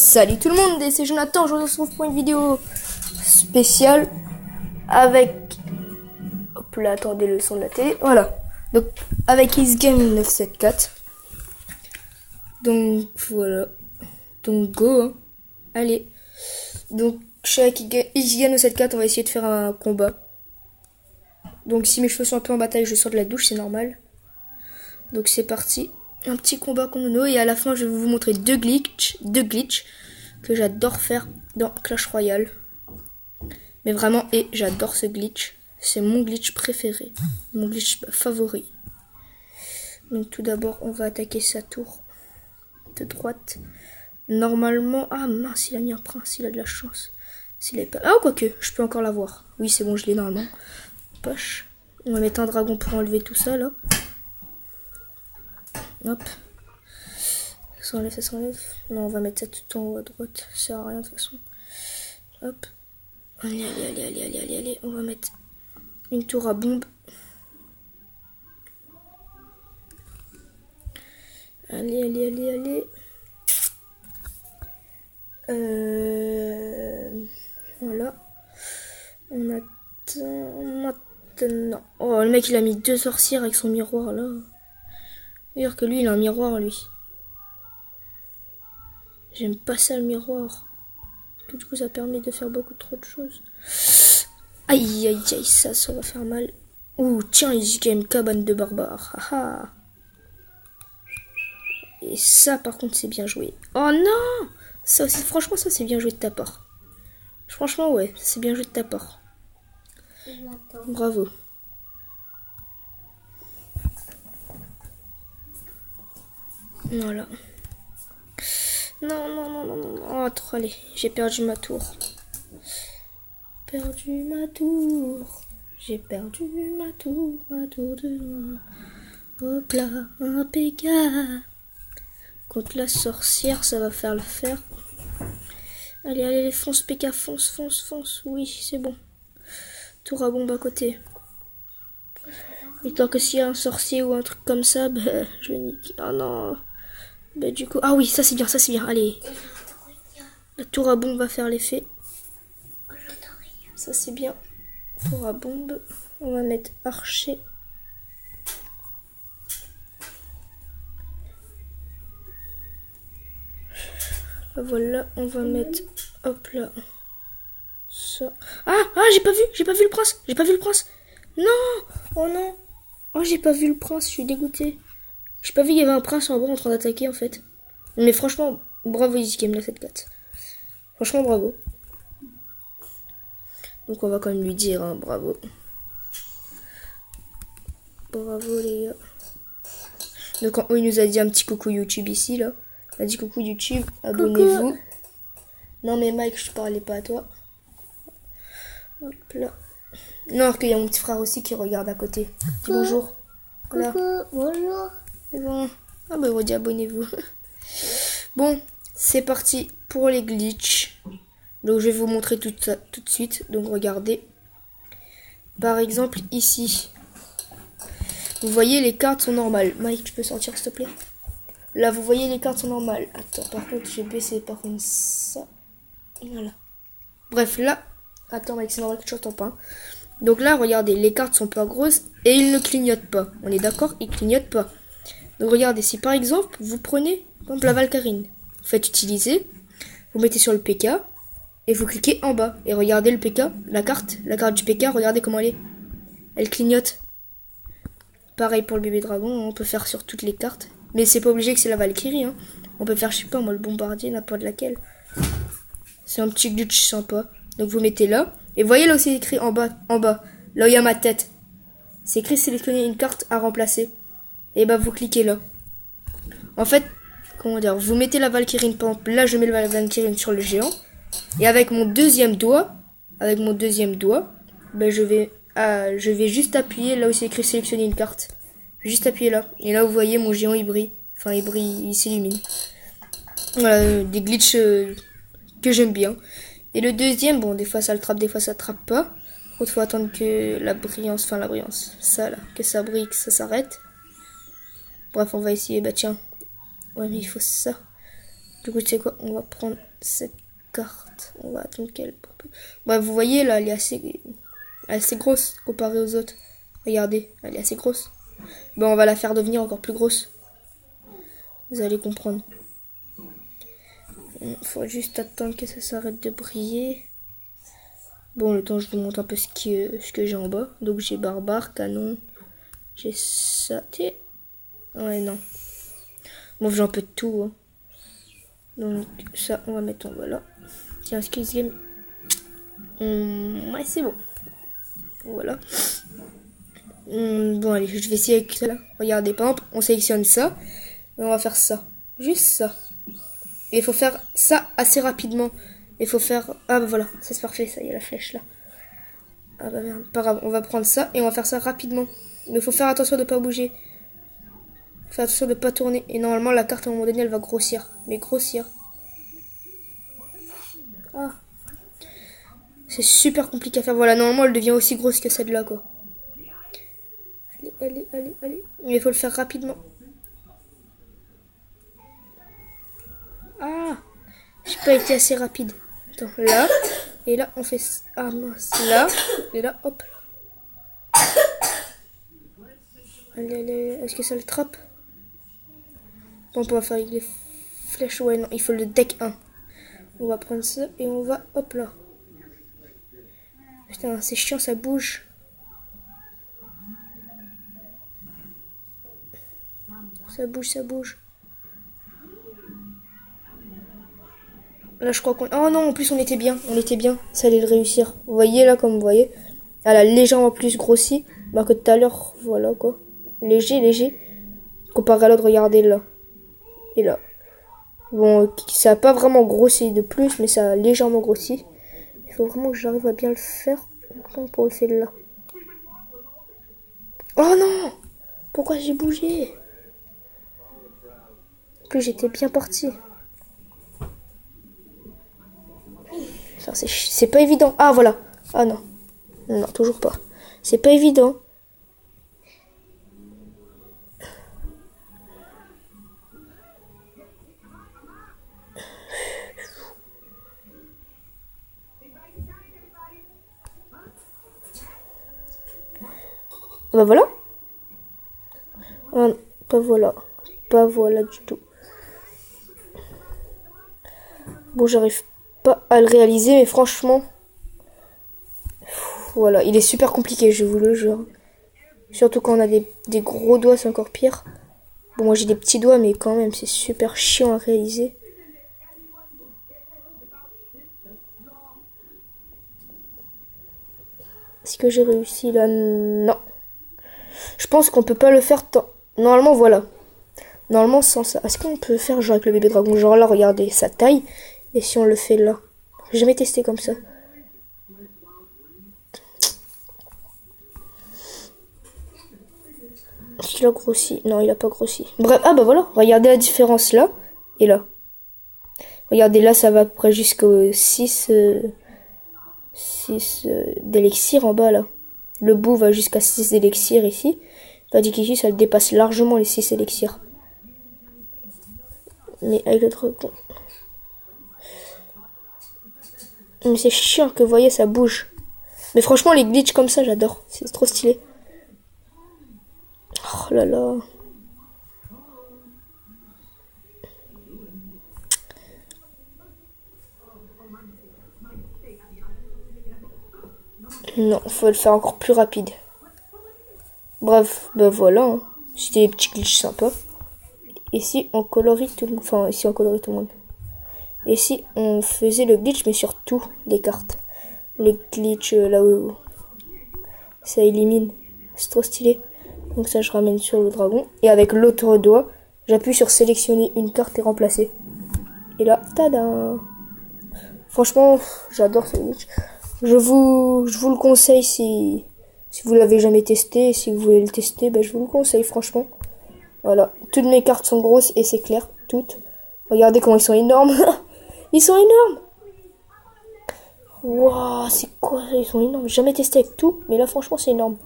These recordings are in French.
Salut tout le monde, c'est Jonathan, je vous retrouve pour une vidéo spéciale avec... Hop là, attendez le son de la télé, voilà. Donc, avec Isgame 974. Donc, voilà. Donc, go, hein. Allez. Donc, je suis avec Isgame 974, on va essayer de faire un combat. Donc, si mes cheveux sont un peu en bataille, je sors de la douche, c'est normal. Donc, c'est parti. Un petit combat contre nous, et à la fin, je vais vous montrer deux glitches que j'adore faire dans Clash Royale. Mais vraiment, et j'adore ce glitch. C'est mon glitch préféré. Mon glitch favori. Donc tout d'abord, on va attaquer sa tour de droite. Normalement... Ah mince, il a mis un prince, il a de la chance. S'il est pas... Ah, quoique, je peux encore l'avoir. Oui, c'est bon, je l'ai normalement. Poche. On va mettre un dragon pour enlever tout ça, là. Hop. Ça s'enlève, ça s'enlève. Non, on va mettre ça tout en haut à droite. Ça sert à rien de toute façon. Hop. Allez, allez. On va mettre une tour à bombe. Allez. Voilà. On attend maintenant. Oh, le mec, il a mis deux sorcières avec son miroir, là. D'ailleurs que lui, il a un miroir, lui. J'aime pas ça, le miroir. Parce que du coup, ça permet de faire beaucoup trop de choses. Aïe, ça va faire mal. Ouh, tiens, Easy Game, cabane de barbare. Haha. Et ça, par contre, c'est bien joué. Oh non! Ça aussi, franchement, ça, c'est bien joué de ta part. Franchement, ouais, c'est bien joué de ta part. Bravo. Voilà. Non. Oh, trop, allez, j'ai perdu ma tour. J'ai perdu ma tour de loin. Hop là, un PK. Contre la sorcière, ça va faire le faire. Allez, fonce PK, fonce. Oui, c'est bon. Tour à bombe à côté. Et tant que s'il y a un sorcier ou un truc comme ça, bah, je vais niquer. Oh non. Bah du coup... Ah oui, ça c'est bien. Allez. La tour à bombe va faire l'effet. Ça c'est bien. Tour à bombe. On va mettre archer. Voilà, on va mettre... Hop là. Ça. Ah, j'ai pas vu le prince. Non. Oh non. Oh, j'ai pas vu le prince, je suis dégoûtée. J'ai pas vu qu'il y avait un prince en bas en train d'attaquer en fait. Mais franchement, bravo Easy Game là, cette 4. Franchement, bravo. Donc on va quand même lui dire, hein, bravo. Bravo les gars. Donc en haut, il nous a dit un petit coucou YouTube ici là. Il a dit coucou YouTube, abonnez-vous. Non mais Mike, je parlais pas à toi. Hop là. Non, alors qu'il y a mon petit frère aussi qui regarde à côté. Dis bonjour. Voilà. Bonjour. C'est bon. Ah bah on dit abonnez-vous. Bon, c'est parti pour les glitches. Donc je vais vous montrer tout ça tout de suite. Donc regardez. Par exemple ici. Vous voyez les cartes sont normales. Mike, tu peux sortir s'il te plaît? Là vous voyez les cartes sont normales. Attends, par contre j'ai baissé par contre ça. Voilà. Bref là. Attends Mike, c'est normal que tu n'entends pas. Donc là regardez, les cartes sont pas grosses et ils ne clignotent pas. On est d'accord, ils clignotent pas. Donc regardez, si par exemple vous prenez par exemple la Valkyrine, vous faites utiliser, vous mettez sur le PK et vous cliquez en bas et regardez le PK, la carte du PK, regardez comment elle est. Elle clignote. Pareil pour le bébé dragon, on peut faire sur toutes les cartes, mais c'est pas obligé que c'est la Valkyrie, hein. On peut faire, je sais pas moi, le bombardier, n'importe laquelle. C'est un petit glitch sympa. Donc vous mettez là et voyez là où c'est écrit en bas, là où il y a ma tête. C'est écrit sélectionner une carte à remplacer. Et bah vous cliquez là. En fait, comment dire, vous mettez la Valkyrine, par exemple, là je mets la Valkyrine sur le géant. Et avec mon deuxième doigt, bah, je vais juste appuyer là où c'est écrit sélectionner une carte. Juste appuyer là. Et là vous voyez mon géant il brille. Enfin il s'illumine. Voilà, des glitches que j'aime bien. Et le deuxième, bon des fois ça le trappe, des fois ça trappe pas. Il faut attendre que la brillance, ça là, que ça brille, que ça s'arrête. Bref, on va essayer, bah tiens. Ouais, mais il faut ça. Du coup, tu sais quoi? On va prendre cette carte. On va attendre qu'elle... Bah, vous voyez, là, elle est assez grosse comparée aux autres. Regardez, elle est assez grosse. Bah, on va la faire devenir encore plus grosse. Vous allez comprendre. Il faut juste attendre que ça s'arrête de briller. Bon, le temps, je vous montre un peu ce que j'ai en bas. Donc, j'ai barbare, canon. J'ai ça. Ouais, non. Bon, j'ai un peu de tout. Hein. Donc, ça, on va mettre en bas là. Tiens, excuse game. Ouais, c'est bon. Voilà. Bon, allez, je vais essayer avec ça là. Regardez, par exemple, on sélectionne ça. Et on va faire ça. Juste ça. Et il faut faire ça assez rapidement. Il faut faire... Ah bah voilà, ça c'est parfait, ça, il y a la flèche là. Ah bah merde, pas grave, on va prendre ça et on va faire ça rapidement. Mais il faut faire attention de ne pas bouger. Faire attention de ne pas tourner. Et normalement, la carte à un moment donné, elle va grossir. Mais grossir. Ah. C'est super compliqué à faire. Voilà, normalement, elle devient aussi grosse que celle-là, quoi. Allez. Mais il faut le faire rapidement. Ah. J'ai pas été assez rapide. Attends, là. Et là, on fait... Ah mince, là. Et là, hop. Allez. Est-ce que ça le trappe? Bon, on va faire avec les flèches. Ouais, non, il faut le deck 1. On va prendre ça et on va... Hop là. Putain, c'est chiant, ça bouge. Ça bouge. Là, je crois qu'on... Oh non, en plus, on était bien. Ça allait le réussir. Vous voyez, là, comme vous voyez. Elle a légèrement plus grossi. Bah, que tout à l'heure. Voilà, quoi. Léger. Comparé à l'autre, regardez, là. Et là. Bon, ça n'a pas vraiment grossi de plus, mais ça a légèrement grossi. Il faut vraiment que j'arrive à bien le faire. Pour le faire là. Oh non! Pourquoi j'ai bougé? En plus, j'étais bien parti. Enfin, c'est pas évident. Ah, voilà. Ah non. Non, toujours pas. C'est pas évident. Bah voilà. Ah, pas voilà. Pas voilà du tout. Bon, j'arrive pas à le réaliser, mais franchement... Voilà, il est super compliqué, je vous le jure. Surtout quand on a des gros doigts, c'est encore pire. Bon, moi j'ai des petits doigts, mais quand même, c'est super chiant à réaliser. Est-ce que j'ai réussi là? Non. Je pense qu'on peut pas le faire tant... Normalement, voilà. Normalement, sans ça. Est-ce qu'on peut faire genre avec le bébé dragon? Genre là, regardez, sa taille. Et si on le fait là? J'ai jamais testé comme ça. Est-ce qu'il a grossi? Non, il a pas grossi. Bref, ah bah voilà. Regardez la différence là et là. Regardez là, ça va à peu près jusqu'au 6 d'élixir en bas là. Le bout va jusqu'à 6 élixirs ici. Tandis qu'ici, ça dépasse largement les 6 élixirs. Mais avec le dragon... Mais c'est chiant que vous voyez, ça bouge. Mais franchement, les glitches comme ça, j'adore. C'est trop stylé. Oh là là. Non, faut le faire encore plus rapide. Bref, ben voilà. Hein. C'était des petits glitches sympas. Et si on colorie tout le monde. Enfin, ici on colorie tout le monde. Et si on faisait le glitch, mais sur tous les cartes. Les glitches là où ça élimine. C'est trop stylé. Donc ça, je ramène sur le dragon. Et avec l'autre doigt, j'appuie sur sélectionner une carte et remplacer. Et là, tada! Franchement, j'adore ce glitch. Je vous le conseille si vous l'avez jamais testé. Et si vous voulez le tester, ben, je vous le conseille franchement. Voilà, toutes mes cartes sont grosses et c'est clair, toutes. Regardez comment ils sont énormes. Ils sont énormes. Waouh, c'est quoi ça? Ils sont énormes. J'ai jamais testé avec tout, mais là franchement c'est énorme.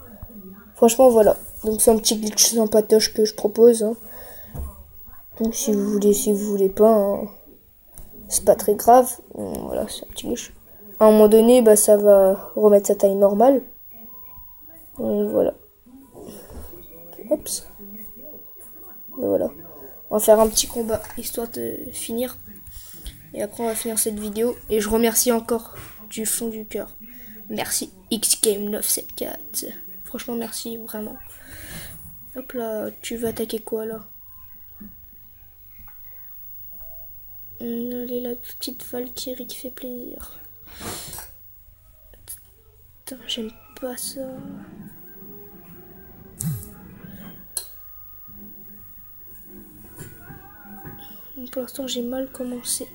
Franchement voilà. Donc c'est un petit glitch sympatoche que je propose. Hein. Donc si vous voulez pas. Hein. c'est pas très grave. Voilà, c'est un petit glitch. À un moment donné, bah, ça va remettre sa taille normale. Voilà. Oups. Bah, voilà. On va faire un petit combat, histoire de finir. Et après, on va finir cette vidéo. Et je remercie encore du fond du cœur. Merci XGame974. Franchement, merci, vraiment. Hop là, tu veux attaquer quoi, là? Allez, la petite Valkyrie qui fait plaisir. Putain, j'aime pas ça. Pour l'instant, j'ai mal commencé.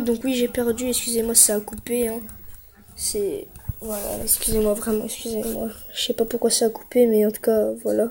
Donc oui, j'ai perdu, excusez-moi, ça a coupé. Hein. C'est... Voilà, excusez-moi, vraiment, excusez-moi. Je sais pas pourquoi ça a coupé, mais en tout cas, voilà.